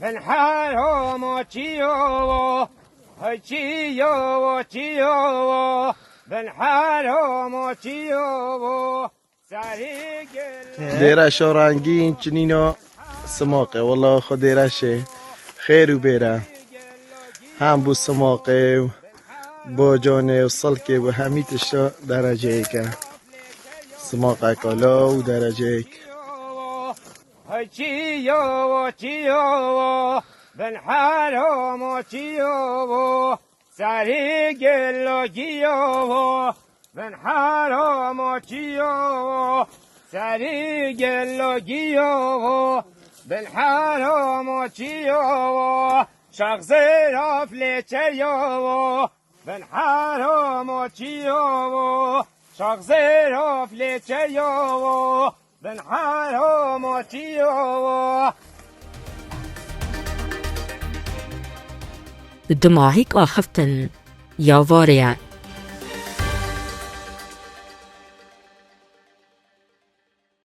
من حرام چیو چیو چیو من حرام چیو دیرش رنگین چنینا سماقه والله خود دیرشه خیر و بیره هم بو سماقه با جانه و سلکه و همیتش درجه که سماقه کالا و درجه چیو چیو بن حرام چیو سری گلو گیو بن حرام چیو سری گلو گیو بن حرام چیو شخص رفل چیو بن حرام چیو شخص رفل چیو بن حرام چیو دماغیک آخفتن یا ڤاریان